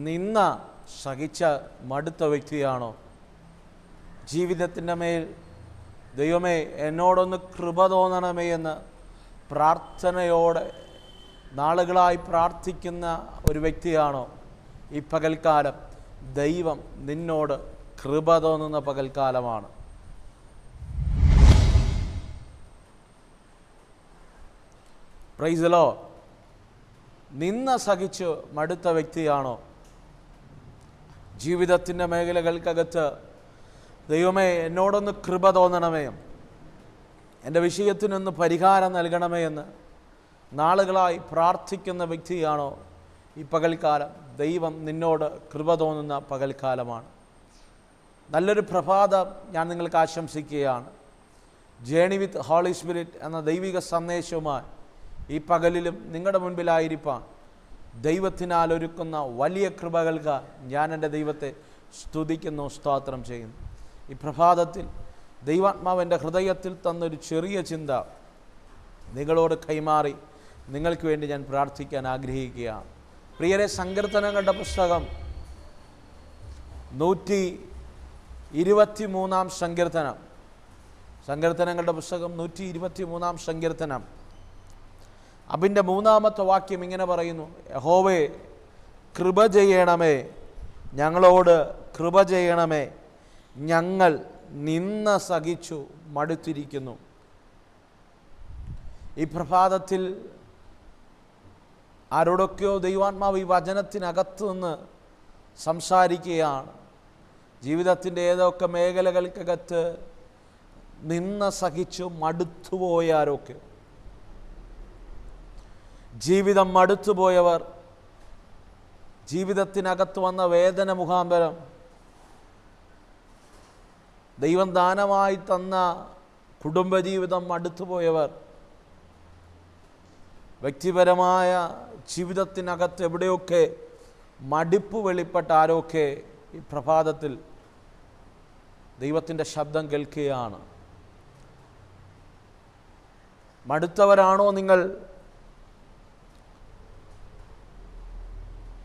നിന്ന സഹിച്ച മടുത്ത വ്യക്തിയാണോ? ജീവിതത്തിൻ്റെ മേൽ ദൈവമേ എന്നോടൊന്ന് കൃപ തോന്നണമേ എന്ന് പ്രാർത്ഥനയോടെ നാളുകളായി പ്രാർത്ഥിക്കുന്ന ഒരു വ്യക്തിയാണോ? ഈ പകൽക്കാലം ദൈവം നിന്നോട് കൃപ തോന്നുന്ന പകൽക്കാലമാണ്. Praise the Lord. നിന്ന സഹിച്ച് മടുത്ത വ്യക്തിയാണോ? ജീവിതത്തിൻ്റെ മേഖലകൾക്കകത്ത് ദൈവമേ എന്നോടൊന്ന് കൃപ തോന്നണമേ, എൻ്റെ വിഷയത്തിനൊന്ന് പരിഹാരം നൽകണമേ എന്ന് നാളുകളായി പ്രാർത്ഥിക്കുന്ന വ്യക്തിയാണോ? ഈ പകൽക്കാലം ദൈവം നിന്നോട് കൃപ തോന്നുന്ന പകൽക്കാലമാണ്. നല്ലൊരു പ്രഭാതം ഞാൻ നിങ്ങൾക്ക് ആശംസിക്കുകയാണ്. ജേണി വിത്ത് ഹോളി സ്പിരിറ്റ് എന്ന ദൈവിക സന്ദേശവുമായി ഈ പകലിലും നിങ്ങളുടെ മുൻപിലായിരിക്കാൻ ദൈവത്തിനാൽ ഒരുക്കുന്ന വലിയ കൃപകൾക്ക് ഞാൻ എൻ്റെ ദൈവത്തെ സ്തുതിക്കുന്നു, സ്തോത്രം ചെയ്യുന്നു. ഈ പ്രഭാതത്തിൽ ദൈവാത്മാവ് എൻ്റെ ഹൃദയത്തിൽ തന്നൊരു ചെറിയ ചിന്ത നിങ്ങളോട് കൈമാറി നിങ്ങൾക്ക് വേണ്ടി ഞാൻ പ്രാർത്ഥിക്കാൻ ആഗ്രഹിക്കുകയാണ്. പ്രിയരെ, സങ്കീർത്തനങ്ങളുടെ പുസ്തകം 123 സങ്കീർത്തനം, സങ്കീർത്തനങ്ങളുടെ പുസ്തകം 123 സങ്കീർത്തനം, അതിൻ്റെ 3-ാമത്തെ വാക്യം ഇങ്ങനെ പറയുന്നു: യഹോവേ കൃപ ചെയ്യണമേ, ഞങ്ങളോട് കൃപ ചെയ്യണമേ, ഞങ്ങൾ നിന്ന സഹിച്ചു മടുത്തിരിക്കുന്നു. ഈ പ്രഭാതത്തിൽ ആരോടൊക്കെയോ ദൈവാത്മാവ് ഈ വചനത്തിനകത്ത് നിന്ന് സംസാരിക്കുകയാണ്. ജീവിതത്തിൻ്റെ ഏതൊക്കെ മേഖലകൾക്കകത്ത് നിന്ന സഹിച്ചു മടുത്തുപോയാരൊക്കെ, ജീവിതം മടുത്തുപോയവർ, ജീവിതത്തിനകത്ത് വന്ന വേദന മുഖാന്തരം ദൈവം ദാനമായി തന്ന കുടുംബജീവിതം മടുത്തുപോയവർ, വ്യക്തിപരമായ ജീവിതത്തിനകത്ത് എവിടെയൊക്കെ മടുപ്പ് വെളിപ്പെട്ട ആരൊക്കെ ഈ പ്രഭാതത്തിൽ ദൈവത്തിൻ്റെ ശബ്ദം കേൾക്കുകയാണ്. മടുത്തവരാണോ നിങ്ങൾ?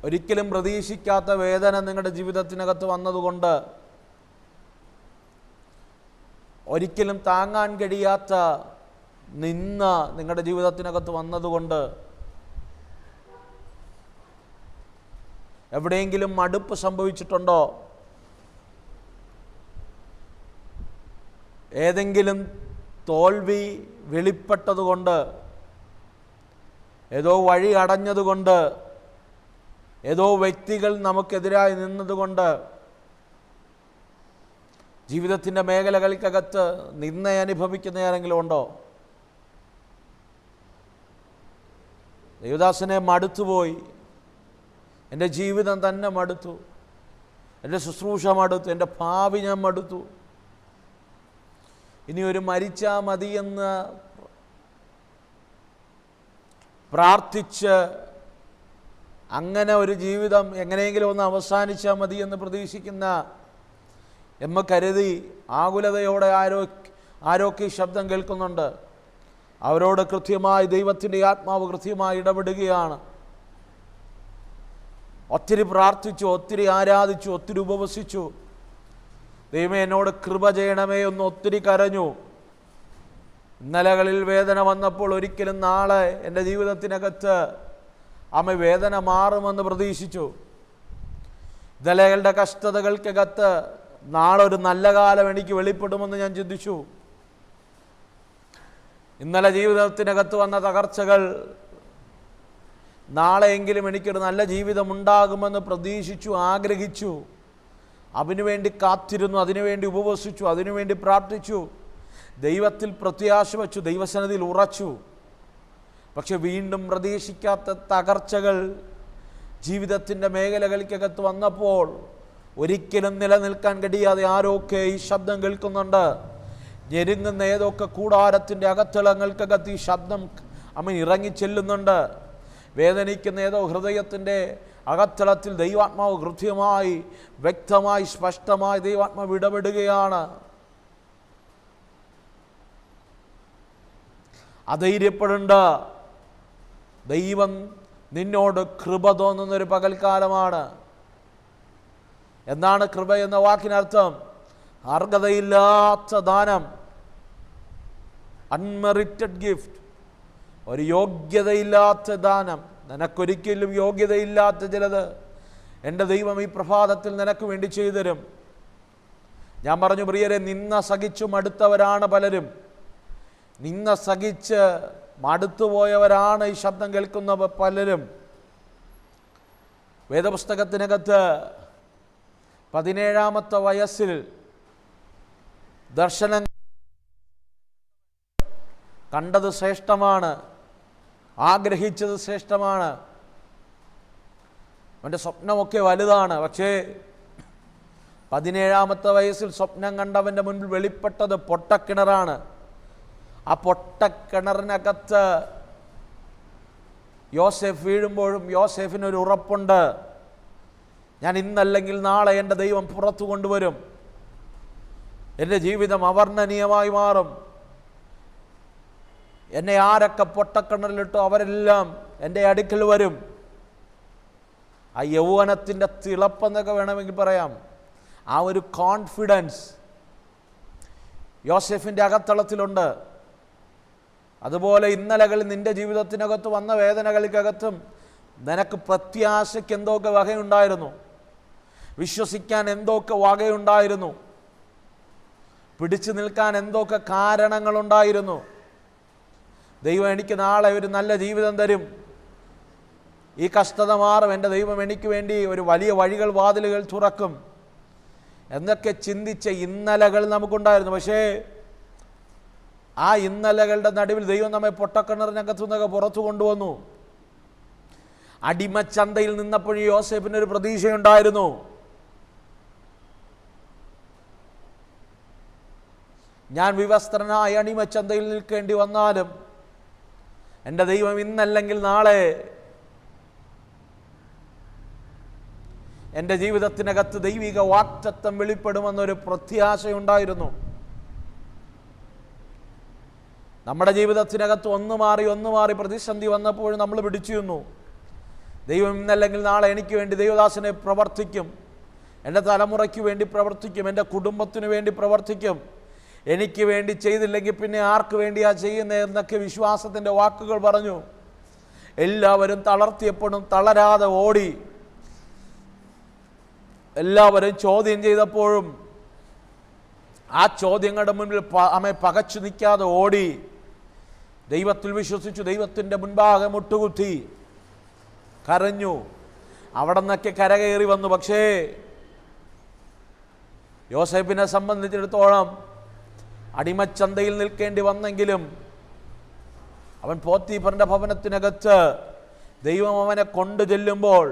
ഒരിക്കലും പ്രതീക്ഷിക്കാത്ത വേദന നിങ്ങളുടെ ജീവിതത്തിനകത്ത് വന്നതുകൊണ്ട്, ഒരിക്കലും താങ്ങാൻ കഴിയാത്ത നിന്ന നിങ്ങളുടെ ജീവിതത്തിനകത്ത് വന്നതുകൊണ്ട് എവിടെയെങ്കിലും മടുപ്പ് സംഭവിച്ചിട്ടുണ്ടോ? ഏതെങ്കിലും തോൽവി വെളിപ്പെട്ടതുകൊണ്ട്, ഏതോ വഴി അടഞ്ഞതുകൊണ്ട്, ഏതോ വ്യക്തികൾ നമുക്കെതിരായി നിന്നതുകൊണ്ട് ജീവിതത്തിൻ്റെ മേഖലകൾക്കകത്ത് നിന്ന അനുഭവിക്കുന്ന ആരെങ്കിലും ഉണ്ടോ? ദേവദാസനെ മടുത്തുപോയി, എൻ്റെ ജീവിതം തന്നെ മടുത്തു, എൻ്റെ ശുശ്രൂഷ മടുത്തു, എൻ്റെ ഭാവി ഞാൻ മടുത്തു, ഇനി ഒരു മരിച്ചാൽ മതിയെന്ന് പ്രാർത്ഥിച്ച് അങ്ങനെ ഒരു ജീവിതം എങ്ങനെയെങ്കിലും ഒന്ന് അവസാനിച്ചാൽ മതിയെന്ന് പ്രതീക്ഷിക്കുന്ന എമ്മ കരുതി ആകുലതയോടെ ആരൊക്കെ ശബ്ദം കേൾക്കുന്നുണ്ട്. അവരോട് കൃത്യമായി ദൈവത്തിൻ്റെ ആത്മാവ് കൃത്യമായി ഇടപെടുകയാണ്. ഒത്തിരി പ്രാർത്ഥിച്ചു, ഒത്തിരി ആരാധിച്ചു, ഒത്തിരി ഉപവസിച്ചു. ദൈവമേ എന്നോട് കൃപ ചെയ്യണമേ എന്ന് ഒത്തിരി കരഞ്ഞു. ഇന്നലകളിൽ വേദന വന്നപ്പോൾ ഒരിക്കലും നാളെ എൻ്റെ ജീവിതത്തിനകത്ത് വേദന മാറുമെന്ന് പ്രതീക്ഷിച്ചു. ഇന്നലകളുടെ കഷ്ടതകൾക്കകത്ത് നാളെ ഒരു നല്ല കാലം എനിക്ക് വെളിപ്പെടുമെന്ന് ഞാൻ ചിന്തിച്ചു. ഇന്നലെ ജീവിതത്തിനകത്ത് വന്ന തകർച്ചകൾ നാളെയെങ്കിലും എനിക്കൊരു നല്ല ജീവിതം ഉണ്ടാകുമെന്ന് പ്രതീക്ഷിച്ചു, ആഗ്രഹിച്ചു, അതിനുവേണ്ടി കാത്തിരുന്നു, അതിനുവേണ്ടി ഉപവസിച്ചു, അതിനുവേണ്ടി പ്രാർത്ഥിച്ചു, ദൈവത്തിൽ പ്രത്യാശ വച്ചു, ദൈവസന്നിധിയിൽ ഉറച്ചു. പക്ഷെ വീണ്ടും പ്രതീക്ഷിക്കാത്ത തകർച്ചകൾ ജീവിതത്തിൻ്റെ മേഖലകൾക്കകത്ത് വന്നപ്പോൾ ഒരിക്കലും നിലനിൽക്കാൻ കഴിയാതെ ആരൊക്കെ ഈ ശബ്ദം കേൾക്കുന്നുണ്ട്. ഞെരുങ്ങുന്ന ഏതൊക്കെ കൂടാരത്തിൻ്റെ അകത്തളങ്ങൾക്കകത്ത് ഈ ശബ്ദം ഇറങ്ങിച്ചെല്ലുന്നുണ്ട്. വേദനിക്കുന്ന ഏതോ ഹൃദയത്തിൻ്റെ അകത്തളത്തിൽ ദൈവാത്മാവ് കൃത്യമായി, വ്യക്തമായി, സ്പഷ്ടമായി ദൈവാത്മാവ് ഇടപെടുകയാണ്. അധൈര്യപ്പെടേണ്ട, ദൈവം നിന്നോട് കൃപ തോന്നുന്നൊരു പകൽക്കാലമാണ്. എന്താണ് കൃപ എന്ന വാക്കിനർത്ഥം? അർഹതയില്ലാത്ത ദാനം, അൺമെറിറ്റഡ് ഗിഫ്റ്റ്. ഒരു യോഗ്യതയില്ലാത്ത ദാനം, നിനക്കൊരിക്കലും യോഗ്യതയില്ലാത്ത ചിലത് എൻ്റെ ദൈവം ഈ പ്രഭാതത്തിൽ നിനക്ക് വേണ്ടി ചെയ്തു തരും. ഞാൻ പറഞ്ഞു, പ്രിയരെ, നിന്ന സഹിച്ചു മടുത്തവരാണ് പലരും. നിന്ന സഹിച്ച് മടുത്തുപോയവരാണ് ഈ ശബ്ദം കേൾക്കുന്ന പലരും. വേദപുസ്തകത്തിനകത്ത് 17-ാമത്തെ വയസ്സിൽ ദർശനം കണ്ടത് ശ്രേഷ്ഠമാണ്, ആഗ്രഹിച്ചത് ശ്രേഷ്ഠമാണ്, അവൻ്റെ സ്വപ്നമൊക്കെ വലുതാണ്. പക്ഷേ 17-ാമത്തെ വയസ്സിൽ സ്വപ്നം കണ്ടവൻ്റെ മുൻപിൽ വെളിപ്പെട്ടത് പൊട്ടക്കിണറാണ്. ആ പൊട്ടക്കിണറിനകത്ത് യോസേഫ് വീഴുമ്പോഴും യോസേഫിനൊരു ഉറപ്പുണ്ട്, ഞാൻ ഇന്നല്ലെങ്കിൽ നാളെ എൻ്റെ ദൈവം പുറത്തു കൊണ്ടുവരും, എൻ്റെ ജീവിതം അവർണ്ണനീയമായി മാറും. എന്നെ ആരൊക്കെ പൊട്ടക്കിണറിലിട്ടോ അവരെല്ലാം എൻ്റെ അടുക്കൽ വരും. ആ യൗവനത്തിൻ്റെ തിളപ്പെന്നൊക്കെ വേണമെങ്കിൽ പറയാം. ആ ഒരു കോൺഫിഡൻസ് യോസേഫിൻ്റെ അകത്തളത്തിലുണ്ട്. അതുപോലെ ഇന്നലകളിൽ നിൻ്റെ ജീവിതത്തിനകത്ത് വന്ന വേദനകൾക്കകത്തും നിനക്ക് പ്രത്യാശയ്ക്ക് എന്തൊക്കെ വകയുണ്ടായിരുന്നു, വിശ്വസിക്കാൻ എന്തൊക്കെ വകയുണ്ടായിരുന്നു, പിടിച്ചു നിൽക്കാൻ എന്തൊക്കെ കാരണങ്ങളുണ്ടായിരുന്നു. ദൈവം എനിക്ക് നാളെ ഒരു നല്ല ജീവിതം തരും, ഈ കഷ്ടത മാറും, എൻ്റെ ദൈവം എനിക്ക് വേണ്ടി ഒരു വലിയ വഴികൾ വാതിലുകൾ തുറക്കും എന്നൊക്കെ ചിന്തിച്ച ഇന്നലകൾ നമുക്കുണ്ടായിരുന്നു. പക്ഷേ ആ ഇന്നലകളുടെ നടുവിൽ ദൈവം നമ്മെ പൊട്ടക്കിണറിനകത്തു നിന്നൊക്കെ പുറത്തു കൊണ്ടുവന്നു. അടിമച്ചന്തയിൽ നിന്നപ്പോഴും യോസേഫിനൊരു പ്രതീക്ഷയുണ്ടായിരുന്നു. ഞാൻ വിവസ്ത്രനായി അടിമച്ചന്തയിൽ നിൽക്കേണ്ടി വന്നാലും എൻ്റെ ദൈവം ഇന്നല്ലെങ്കിൽ നാളെ എൻ്റെ ജീവിതത്തിനകത്ത് ദൈവിക വാക്തത്വം വെളിപ്പെടുമെന്നൊരു പ്രത്യാശയുണ്ടായിരുന്നു. നമ്മുടെ ജീവിതത്തിനകത്ത് ഒന്ന് മാറി പ്രതിസന്ധി വന്നപ്പോൾ നമ്മൾ പിടിച്ചു നിന്നു. ദൈവം ഇന്നല്ലെങ്കിൽ നാളെ എനിക്ക് വേണ്ടി ദൈവദാസനെ പ്രവർത്തിക്കും, എൻ്റെ തലമുറയ്ക്ക് വേണ്ടി പ്രവർത്തിക്കും, എൻ്റെ കുടുംബത്തിന് വേണ്ടി പ്രവർത്തിക്കും, എനിക്ക് വേണ്ടി ചെയ്തില്ലെങ്കിൽ പിന്നെ ആർക്ക് വേണ്ടിയാ ചെയ്യുന്നത് എന്നൊക്കെ വിശ്വാസത്തിൻ്റെ വാക്കുകൾ പറഞ്ഞു. എല്ലാവരും തളർത്തിയപ്പോഴും തളരാതെ ഓടി, എല്ലാവരും ചോദ്യം ചെയ്തപ്പോഴും ആ ചോദ്യങ്ങളുടെ മുൻപിൽ അമ്മ പകച്ചു നിൽക്കാതെ ഓടി, ദൈവത്തിൽ വിശ്വസിച്ചു, ദൈവത്തിൻ്റെ മുൻപാകെ മുട്ടുകുത്തി കരഞ്ഞു. അവിടെ നിന്നൊക്കെ കരകയറി വന്നു. പക്ഷേ യോസേഫിനെ സംബന്ധിച്ചിടത്തോളം അടിമച്ചന്തയിൽ നിൽക്കേണ്ടി വന്നെങ്കിലും അവൻ പോത്തീഫറിൻ്റെ ഭവനത്തിനകത്ത് ദൈവം അവനെ കൊണ്ടു ചെല്ലുമ്പോൾ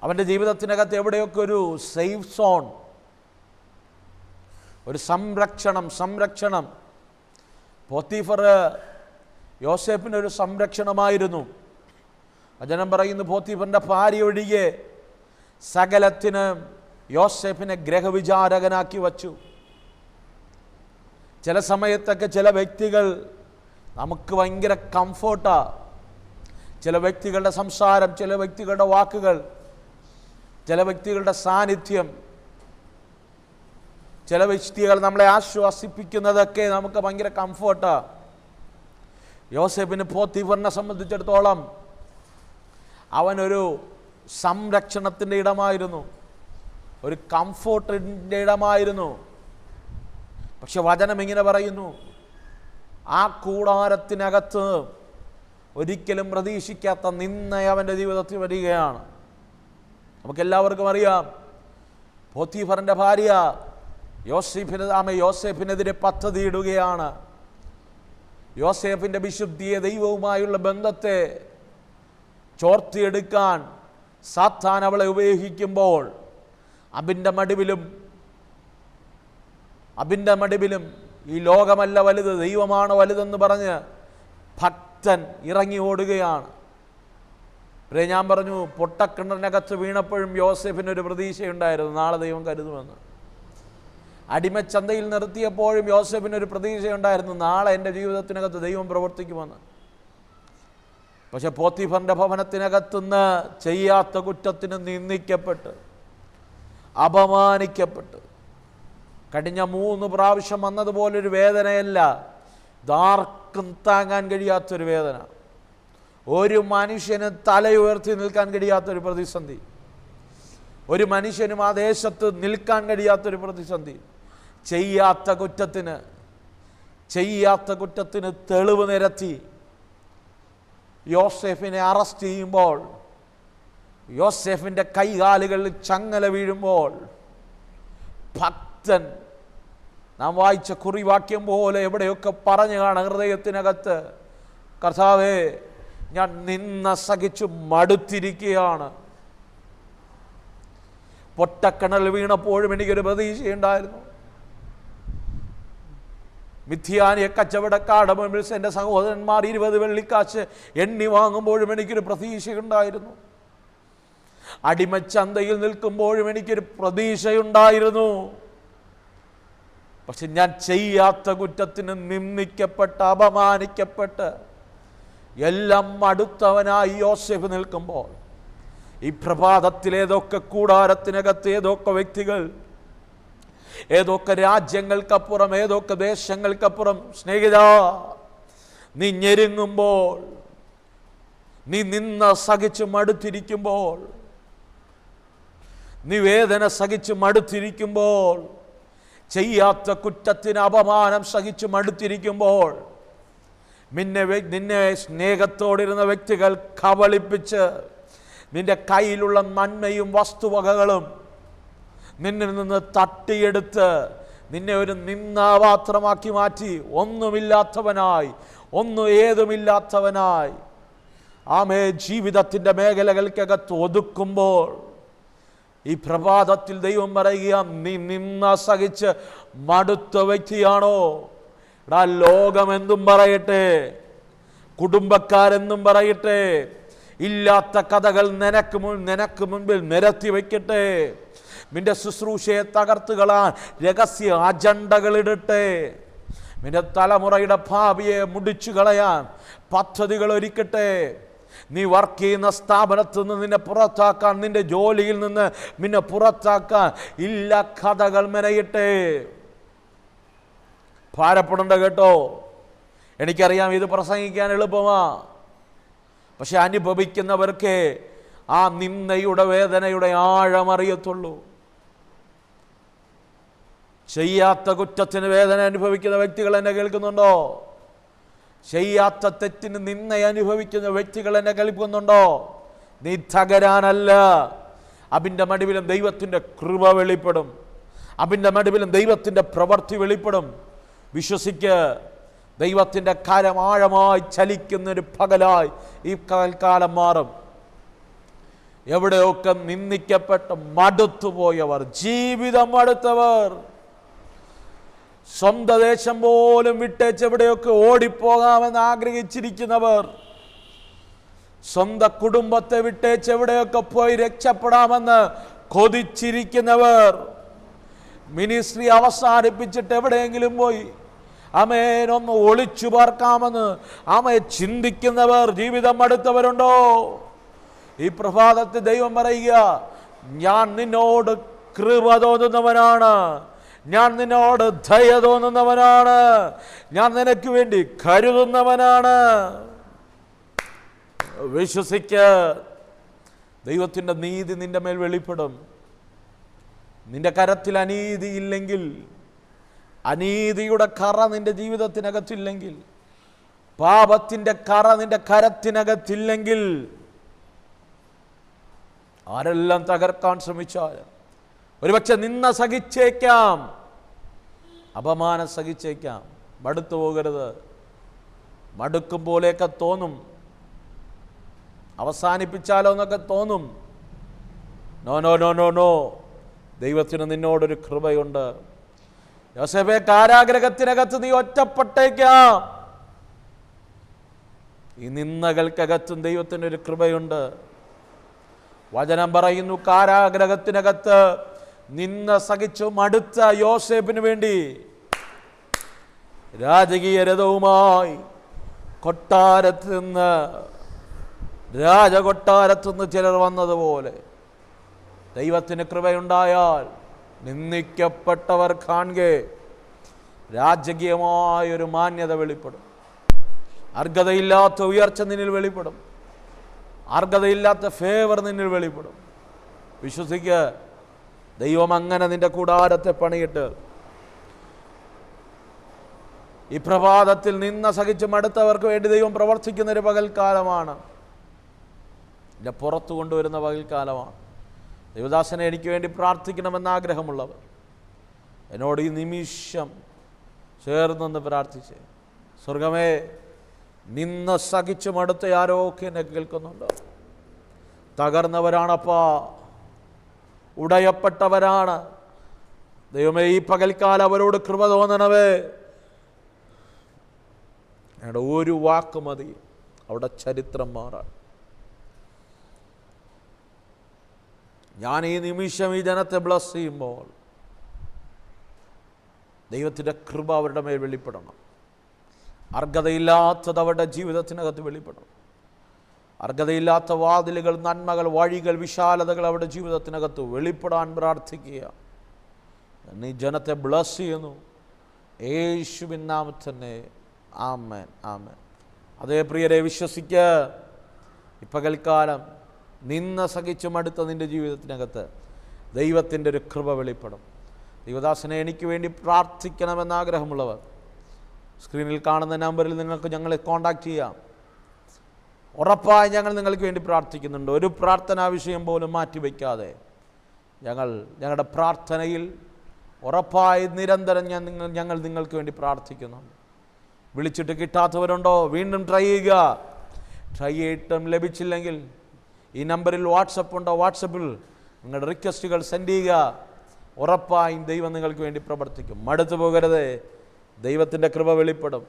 അവൻ്റെ ജീവിതത്തിനകത്ത് എവിടെയൊക്കെ ഒരു സേഫ് സോൺ, ഒരു സംരക്ഷണം. പോത്തീഫർ യോസേഫിനൊരു സംരക്ഷണമായിരുന്നു. വചനം പറയുന്നു, പോത്തീഫറിൻ്റെ ഭാര്യ ഒഴികെ സകലത്തിനും യോസേഫിനെ ഗ്രഹവിചാരകനാക്കി വച്ചു. ചില സമയത്തൊക്കെ ചില വ്യക്തികൾ നമുക്ക് ഭയങ്കര കംഫോർട്ടാണ്. ചില വ്യക്തികളുടെ സംസാരം, ചില വ്യക്തികളുടെ വാക്കുകൾ, ചില വ്യക്തികളുടെ സാന്നിധ്യം, ചില വ്യക്തികൾ നമ്മളെ ആശ്വസിപ്പിക്കുന്നതൊക്കെ നമുക്ക് ഭയങ്കര കംഫോർട്ടാണ്. യോസേഫിന് പോത്തീഫറിനെ സംബന്ധിച്ചിടത്തോളം അവനൊരു സംരക്ഷണത്തിൻ്റെ ഇടമായിരുന്നു, ഒരു കംഫോർട്ടിൻ്റെ ഇടമായിരുന്നു. പക്ഷെ വചനം ഇങ്ങനെ പറയുന്നു, ആ കൂടാരത്തിനകത്ത് ഒരിക്കലും പ്രതീക്ഷിക്കാത്ത നിന്ന അവൻ്റെ ജീവിതത്തിൽ വരികയാണ്. നമുക്കെല്ലാവർക്കും അറിയാം, പോത്തീഫറിൻ്റെ ഭാര്യ യോസേഫിനെതിരെ പദ്ധതിയിടുകയാണ്. യോസേഫിൻ്റെ വിശുദ്ധിയെ, ദൈവവുമായുള്ള ബന്ധത്തെ ചോർത്തിയെടുക്കാൻ സാത്താൻ അവളെ ഉപയോഗിക്കുമ്പോൾ അബിൻ്റെ മടിവിലും ഈ ലോകമല്ല വലുത്, ദൈവമാണ് വലുതെന്ന് പറഞ്ഞ് ഭക്തൻ ഇറങ്ങി ഓടുകയാണ്. ഞാൻ പറഞ്ഞു, പൊട്ടക്കിണറിനകത്ത് വീണപ്പോഴും യോസേഫിനൊരു പ്രതീക്ഷയുണ്ടായിരുന്നു, നാളെ ദൈവം കരുതുമെന്ന്. അടിമച്ചന്തയിൽ നിർത്തിയപ്പോഴും യോസേഫിനൊരു പ്രതീക്ഷയുണ്ടായിരുന്നു, നാളെ എൻ്റെ ജീവിതത്തിനകത്ത് ദൈവം പ്രവർത്തിക്കുമെന്ന്. പക്ഷെ പോത്തിഫറിൻ്റെ ഭവനത്തിനകത്തുനിന്ന് ചെയ്യാത്ത കുറ്റത്തിന് നിന്ദിക്കപ്പെട്ട് അപമാനിക്കപ്പെട്ട് കഴിഞ്ഞ 3 പ്രാവശ്യം വന്നതുപോലൊരു വേദനയല്ല, ഇതാർക്കും താങ്ങാൻ കഴിയാത്തൊരു വേദന, ഒരു മനുഷ്യന് തലയുയർത്തി നിൽക്കാൻ കഴിയാത്തൊരു പ്രതിസന്ധി, ഒരു മനുഷ്യനും ആ ദേശത്ത് നിൽക്കാൻ കഴിയാത്തൊരു പ്രതിസന്ധി. ചെയ്യാത്ത കുറ്റത്തിന് തെളിവ് നിരത്തി യോസേഫിനെ അറസ്റ്റ് ചെയ്യുമ്പോൾ, യോസേഫിൻ്റെ കൈകാലുകളിൽ ചങ്ങല വീഴുമ്പോൾ, ഭക്തൻ നാം വായിച്ച കുറിവാക്യം പോലെ എവിടെയൊക്കെ പറഞ്ഞു കാണാം ഹൃദയത്തിനകത്ത്, കർത്താവേ ഞാൻ നിന്ന സഹിച്ചു മടുത്തിരിക്കുകയാണ്. പൊട്ടക്കിണൽ വീണപ്പോഴും എനിക്കൊരു പ്രതീക്ഷയുണ്ടായിരുന്നു. മിഥ്യാനിയ കച്ചവടക്കാരുടെ മുമ്പിൽ എൻ്റെ സഹോദരന്മാർ 20 വെള്ളിക്കാശ് എണ്ണി വാങ്ങുമ്പോഴും എനിക്കൊരു പ്രതീക്ഷയുണ്ടായിരുന്നു. അടിമച്ചന്തയിൽ നിൽക്കുമ്പോഴും എനിക്കൊരു പ്രതീക്ഷയുണ്ടായിരുന്നു. പക്ഷെ ഞാൻ ചെയ്യാത്ത കുറ്റത്തിന് നിന്ദിക്കപ്പെട്ട് അപമാനിക്കപ്പെട്ട് എല്ലാം അടുത്തവനായി യോസേഫ് നിൽക്കുമ്പോൾ, ഈ പ്രഭാതത്തിൽ ഏതൊക്കെ കൂടാരത്തിനകത്ത് ഏതൊക്കെ വ്യക്തികൾ, ഏതൊക്കെ രാജ്യങ്ങൾക്കപ്പുറം, ഏതൊക്കെ ദേശങ്ങൾക്കപ്പുറം സ്നേഹിതാ നീ ഞെരുങ്ങുമ്പോൾ, നീ നിന്ന സഹിച്ച് മടുത്തിരിക്കുമ്പോൾ, നീ വേദന സഹിച്ച് മടുത്തിരിക്കുമ്പോൾ, ചെയ്യാത്ത കുറ്റത്തിന് അപമാനം സഹിച്ച് മടുത്തിരിക്കുമ്പോൾ, നിന്നെ സ്നേഹത്തോടിരുന്ന വ്യക്തികൾ കബളിപ്പിച്ച് നിന്റെ കയ്യിലുള്ള നന്മയും വസ്തുവകകളും നിന്നിൽ നിന്ന് തട്ടിയെടുത്ത് നിന്നെ ഒരു നിന്ദാപാത്രമാക്കി മാറ്റി ഒന്നുമില്ലാത്തവനായി, ഏതുമില്ലാത്തവനായി ആമേ ജീവിതത്തിൻ്റെ മേഖലകൾക്കകത്ത് ഒതുക്കുമ്പോൾ, ഈ പ്രഭാതത്തിൽ ദൈവം പറയുക, നീ നിന്ന സഹിച്ച് മടുത്ത വ്യക്തിയാണോ? ലോകമെന്തും പറയട്ടെ, കുടുംബക്കാരെന്നും പറയട്ടെ, ഇല്ലാത്ത കഥകൾ നിനക്ക് മുൻപിൽ നിരത്തി വയ്ക്കട്ടെ, നിന്റെ ശുശ്രൂഷയെ തകർത്തുകളാൻ രഹസ്യ അജണ്ടകളിടട്ടെ, നിന്റെ തലമുറയുടെ ഭാവിയെ മുടിച്ചു കളയാൻ പദ്ധതികൾ ഒരുക്കട്ടെ, നീ വർക്ക് ചെയ്യുന്ന സ്ഥാപനത്തിൽ നിന്ന് നിന്നെ പുറത്താക്കാൻ, നിന്റെ ജോലിയിൽ നിന്ന് നിന്നെ പുറത്താക്കാൻ ഇല്ല കഥകൾ മെനയിട്ടെ. ഭാരപ്പെടേണ്ട കേട്ടോ, എനിക്കറിയാം ഇത് പ്രസംഗിക്കാൻ എളുപ്പമാ, പക്ഷെ അനുഭവിക്കുന്നവർക്ക് ആ നിന്ദയുടെ വേദനയുടെ ആഴമറിയത്തുള്ളൂ. ചെയ്യാത്ത കുറ്റത്തിന് വേദന അനുഭവിക്കുന്ന വ്യക്തികൾ എന്നെ കേൾക്കുന്നുണ്ടോ? ചെയ്യാത്ത തെറ്റിന് നിന്ദ അനുഭവിക്കുന്ന വ്യക്തികൾ എന്നെ കേൾക്കുന്നുണ്ടോ? നീ തകരാനല്ല, അതിൻ്റെ നടുവിലും ദൈവത്തിൻ്റെ കൃപ വെളിപ്പെടും, അതിൻ്റെ നടുവിലും ദൈവത്തിൻ്റെ പ്രവൃത്തി വെളിപ്പെടും. വിശ്വസിക്ക്, ദൈവത്തിൻ്റെ കരം ആഴമായി ചലിക്കുന്നൊരു പകലായി ഈ കാലം മാറും. എവിടെയൊക്കെ നിന്ദിക്കപ്പെട്ട് മടുത്തുപോയവർ, ജീവിതം മടുത്തവർ, സ്വന്തം ദേശം പോലും വിട്ടേച്ച് എവിടെയൊക്കെ ഓടിപ്പോകാമെന്ന് ആഗ്രഹിച്ചിരിക്കുന്നവർ, സ്വന്തം കുടുംബത്തെ വിട്ടേച്ച് എവിടെയൊക്കെ പോയി രക്ഷപ്പെടാമെന്ന് കൊതിച്ചിരിക്കുന്നവർ, മിനിസ്ട്രി അവസാനിപ്പിച്ചിട്ട് എവിടെയെങ്കിലും പോയി അമേനൊന്ന് ഒളിച്ചു പാർക്കാമെന്ന് ചിന്തിക്കുന്നവർ, ജീവിതം മടുത്തവരുണ്ടോ? ഈ പ്രഭാതത്തിൽ ദൈവം പറയുക, ഞാൻ നിന്നോട് കൃപ തോന്നുന്നവനാണ്, ഞാൻ നിന്നോട് ദയ തോന്നുന്നവനാണ്, ഞാൻ നിനക്ക് വേണ്ടി കരുതുന്നവനാണ്. വിശ്വസിക്ക, ദൈവത്തിൻ്റെ നീതി നിന്റെ മേൽ വെളിപ്പെടും. നിന്റെ കരത്തിൽ അനീതി ഇല്ലെങ്കിൽ, അനീതിയുടെ കറ നിന്റെ ജീവിതത്തിനകത്തില്ലെങ്കിൽ, പാപത്തിൻ്റെ കറ നിന്റെ കരത്തിനകത്തില്ലെങ്കിൽ, ആരെല്ലാം തകർക്കാൻ ശ്രമിച്ചാൽ ഒരുപക്ഷെ നിന്ന സഹിച്ചേക്കാം, അപമാനം സഹിച്ചേക്കാം. മടുത്തു പോകരുത്. മടുക്കും പോലെയൊക്കെ തോന്നും, അവസാനിപ്പിച്ചാലോ എന്നൊക്കെ തോന്നും. No no no no no, ദൈവത്തിന് നിന്നോടൊരു കൃപയുണ്ട്. യോസേഫേ, കാരാഗ്രഹത്തിനകത്ത് നീ ഒറ്റപ്പെട്ടേക്കാം, ഈ നിന്ദകൾക്കകത്തും ദൈവത്തിനൊരു കൃപയുണ്ട്. വചനം പറയുന്നു, കാരാഗ്രഹത്തിനകത്ത് നിന്ന സഹിച്ചു മടുത്ത യോസേഫിന് വേണ്ടി രാജകീയ രഥവുമായി കൊട്ടാരത്തിൽ നിന്ന് രാജകൊട്ടാരത്തുനിന്ന് ചിലർ വന്നതുപോലെ ദൈവത്തിന് കൃപയുണ്ടായാൽ നിന്ദിക്കപ്പെട്ടവർ കാണുകെ രാജകീയമായൊരു മാന്യത വെളിപ്പെടും. അർഹതയില്ലാത്ത ഉയർച്ച നിന്നിൽ വെളിപ്പെടും. അർഹതയില്ലാത്ത ഫേവർ നിന്നിൽ വെളിപ്പെടും. വിശ്വസിക്കുക, ദൈവം അങ്ങനെ നിന്റെ കൂടാരത്തെ പണിയിട്ട് ഈ പ്രഭാതത്തിൽ നിന്ന സഹിച്ച് മടുത്തവർക്ക് വേണ്ടി ദൈവം പ്രവർത്തിക്കുന്നൊരു പകൽക്കാലമാണ്. എൻ്റെ പുറത്തു കൊണ്ടുവരുന്ന പകൽക്കാലമാണ്. ദൈവദാസനെ എനിക്ക് വേണ്ടി പ്രാർത്ഥിക്കണമെന്ന് ആഗ്രഹമുള്ളവർ എന്നോട് ഈ നിമിഷം ചേർന്നൊന്ന് പ്രാർത്ഥിച്ച്, സ്വർഗമേ, നിന്ന് സഹിച്ചു മടുത്ത ആരോക്കെ എന്നെ കേൾക്കുന്നുണ്ട്. തകർന്നവരാണപ്പാ, ഉടയപ്പെട്ടവരാണ്. ദൈവമേ, ഈ പകൽക്കാലം അവരോട് കൃപ തോന്നണവേ. ഞങ്ങളുടെ ഒരു വാക്ക് മതി അവിടെ ചരിത്രം മാറാൻ. ഞാൻ ഈ നിമിഷം ഈ ജനത്തെ ബ്ലസ് ചെയ്യുമ്പോൾ ദൈവത്തിൻ്റെ കൃപ അവരുടെ മേൽ വെളിപ്പെടണം. അർഹതയില്ലാത്തത് അവരുടെ ജീവിതത്തിനകത്ത് വെളിപ്പെടണം. അർഹതയില്ലാത്ത വാതിലുകൾ, നന്മകൾ, വഴികൾ, വിശാലതകൾ അവരുടെ ജീവിതത്തിനകത്ത് വെളിപ്പെടാൻ പ്രാർത്ഥിക്കുക. നീ ജനത്തെ ബ്ലസ് ചെയ്യുന്നു യേശുവിൻ നാമത്തിൽ തന്നെ. ആമേൻ, ആമേൻ. അതേ പ്രിയരെ, വിശ്വസിക്കുക, ഈ പകൽക്കാലം നിന്ന സഹിച്ചു മടുത്ത നിൻ്റെ ജീവിതത്തിനകത്ത് ദൈവത്തിൻ്റെ ഒരു കൃപ വെളിപ്പെടും. ദൈവദാസനെ എനിക്ക് വേണ്ടി പ്രാർത്ഥിക്കണമെന്ന് ആഗ്രഹമുള്ളവർ സ്ക്രീനിൽ കാണുന്ന നമ്പറിൽ നിങ്ങൾക്ക് ഞങ്ങളെ കോൺടാക്റ്റ് ചെയ്യാം. ഉറപ്പായി ഞങ്ങൾ നിങ്ങൾക്ക് വേണ്ടി പ്രാർത്ഥിക്കുന്നുണ്ട്. ഒരു പ്രാർത്ഥനാ വിഷയം പോലും മാറ്റിവെക്കാതെ ഞങ്ങളുടെ പ്രാർത്ഥനയിൽ ഉറപ്പായി നിരന്തരം ഞങ്ങൾ നിങ്ങൾക്ക് വേണ്ടി പ്രാർത്ഥിക്കുന്നുണ്ട്. വിളിച്ചിട്ട് കിട്ടാത്തവരുണ്ടോ? വീണ്ടും ട്രൈ ചെയ്യുക. ട്രൈ ചെയ്തിട്ടും ലഭിച്ചില്ലെങ്കിൽ ഈ നമ്പറിൽ വാട്സപ്പ് ഉണ്ടോ? വാട്സപ്പിൽ നിങ്ങളുടെ റിക്വസ്റ്റുകൾ സെൻഡ് ചെയ്യുക. ഉറപ്പായും ദൈവം നിങ്ങൾക്ക് വേണ്ടി പ്രവർത്തിക്കും. മടുത്തു പോകരുത്, ദൈവത്തിൻ്റെ കൃപ വെളിപ്പെടും.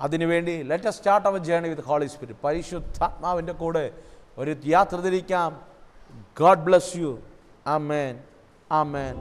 അതിനുവേണ്ടി let us start our journey with Holy Spirit. പരിശുദ്ധാത്മാവിൻ്റെ കൂടെ ഒരു യാത്ര തിരിക്കാം. God bless you. Amen. Amen.